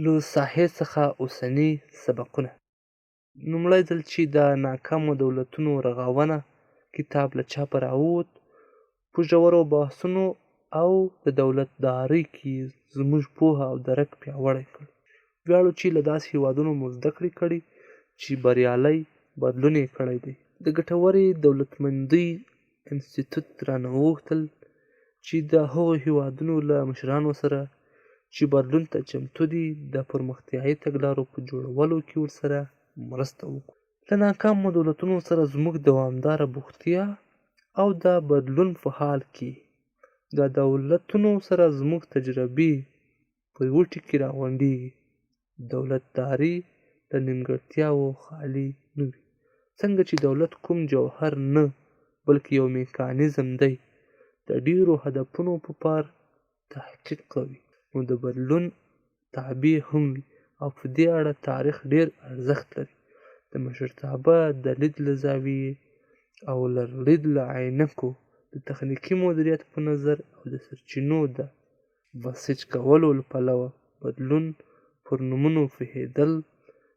له ساحې څخه اوسني سبکونه. لومړی ځل چې د ناکامو دولتونو رغونه کتاب له چاپه راووت، په ژورو بحثونو او د دولتدارۍ کې زموږ پوهه او درک پیاوړی کړ. ویاړو چې له داسې هېوادونو مو زده کړې کړي چې بریالی بدلون یې کړی دی. د ګټورې دولتمندۍ انسټیټوټ رانه وغوښتل چې د هغو هېوادونو له مشرانو سره چې بدلون ته چمتو دي د پرمختیایي تګلارو په جوړولو کې ورسره مرسته وکړو. له ناکامو دولتونو سره زموږ دوامداره بوختیا او د بدلون په حال کې د دولتونو سره زموږ تجربې په یوه ټکي راغونډېږي. دولتداري له نیمګړتیاوو خالي نه وي. څنګه چې دولت کوم جوهر نه بلکې یو میکانیزم دی د ډیرو هدفونو په پار تحقیق کوي، نو د بدلون تابع هم وي او په دې اړه تاریخ ډیر ارزښت لري. د مشرتابه د لید له زاویې او لید له عینکو، د تخنیکي مدیریت په نظر او د سرچینو د بسیج کولو له پلوه بدلون پر نومونو پوهېدل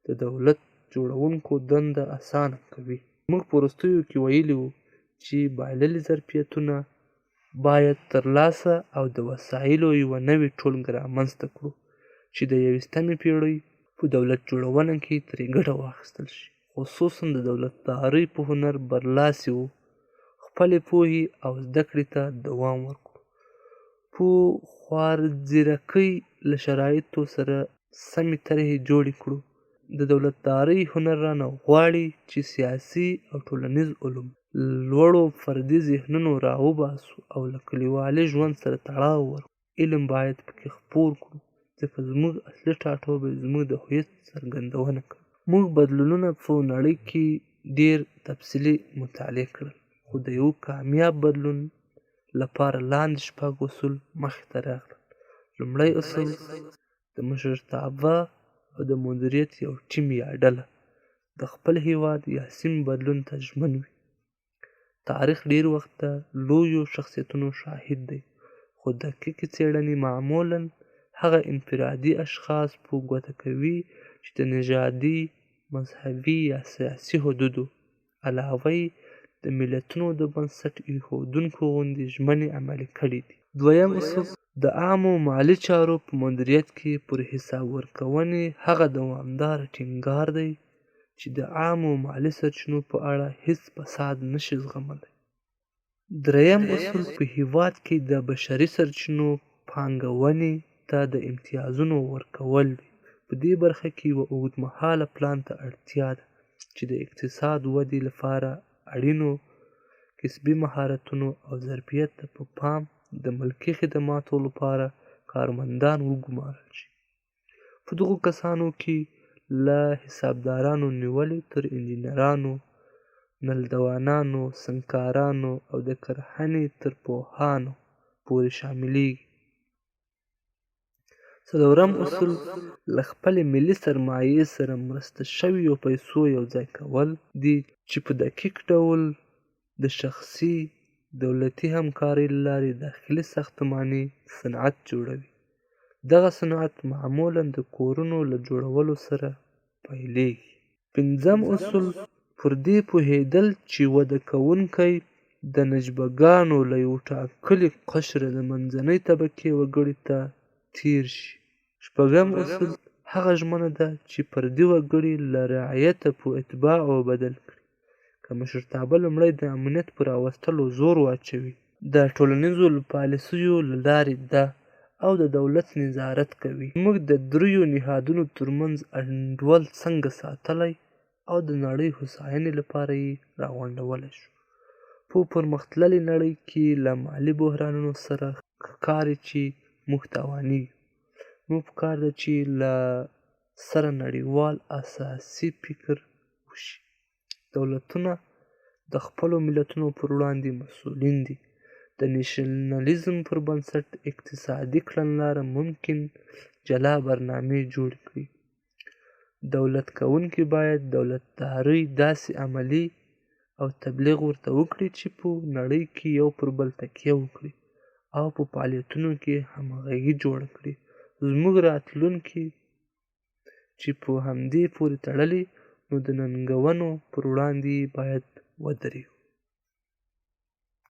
د دولت جوړونکو دنده اسانه کوي. موږ په وروستیو کې ویلي وو چې بایللي ظرفیتونه باید ترلاسه او د وسایلو یوه نوې ټولګه رامنځته کړو چې د 21مې پېړۍ په دولت جوړونه کې ترې ګټه واخیستل شي. خصوصا د دولتدارۍ په هنر برلاسي وو، خپلې پوهې او زده کړې ته دوام ورکړو. په خوارځیرکۍ له شرایطو سره سمې طرحې جوړې کړو. د دولتدارۍ هنر رانه غواړي چې سیاسي او ټولنیز علوم لوړو فردي ذهنونو راوباسو او له کلیوالي ژوند سره تړاو ورکړو. علم باید پکې خپور کړو، ځکه زموږ اصلي ټاټوبی زموږ د هویت څرګندونه کوي. موږ بدلونونه په نړۍ کې ډیر تفصیلي مطالعه کړل، خو د یو کامیاب بدلون لپاره لاندې شپږ اصول مخې ته راغلل. لومړی اصل: د مشرتابه او د مدیریت یو ټیم یا ډله د خپل هیواد یا سیمې بدلون ته ژمن وي. تاریخ ډیر وخت د لویو شخصیتونو شاهد دی، خو دقیقې څېړنې معمولاً هغه انفرادي اشخاص په ګوته کوي چې د نژادي، مذهبي یا سیاسي حدودو علاوه د ملتونو د بنسټ ایښودونکو غوندې ژمنې عملي کړي دي. دویم اصول: د عامو مالي چارو په مدیریت کې پر حساب ورکونې هغه دوامداره ټینګار دی چې د عامو مالي سرچینو په اړه هیڅ فساد نشي زغملی. دریم اصول: په هیواد کې د بشري سرچینو پانګونې ته د امتیازونو ورکول وي. په دې برخه کې یوه اوږدمهاله پلان ته اړتیا ده چې د اقتصاد ودې لپاره اړینو کسبي مهارتونو او ظرفیت ته په پام د ملکي خدماتو لپاره کارمندان وګمارل شي. په دغو کسانو کې له حسابدارانو نیولې تر انجینرانو، نلدوانانو، سنګکارانو او د کرهنې تر پوهانو پورې شاملیږي. څلورم اصول: له خپلې ملي سرمایې سره مرسته شویو پیسو یوځای کول دي چې په دقیق ډول د شخصي دولتي همکارۍ له لارې داخلي ساختماني صنعت جوړوي. دغه صنعت معمولاً د کورونو له جوړولو سره پیلېږي. پنځم اصول: پر دې پوهېدل چې وده کوونکی د نجبګانو له یو ټاکلي قشره د منځنۍ طبقې وګړي ته تیر شي. شپږم اصول: هغه ژمنه ده چې فردي وګړي له رعیته په اتباعو بدل کړي. که مشرتابه لومړی د امنیت پر راوستلو زور واچوي، د ټولنیزو پالیسیو له لارې ده او د دولت نظارت کوي، موږ د دریو نهادونو ترمنځ انډول څنګه ساتلی او د نړۍ هوساینې لپاره یې راغونډولی شو. په پرمختللې نړۍ کې له مالي بحرانونو سره ښکاري چې موږ تاوانیږو. موږ پکار ده چې له سره نړیوال اساسي فکر وشي. دولتونه د خپلو ملتونو پر وړاندې مسؤلین دي. د نېشنلېزم پر بنسټ اقتصادي کړنلاره ممکن جلا برنامې جوړې کړي. دولت کوونکي باید دولتدارۍ داسې عملي او تبلیغ ورته وکړي چې په نړۍ کې یو پر بل تکیه وکړي او په فعالیتونو کې همغږي جوړه کړي. زموږ راتلونکي چې په همدې پورې تړلي، نو د ننګونو پر وړاندې باید ودرېږو.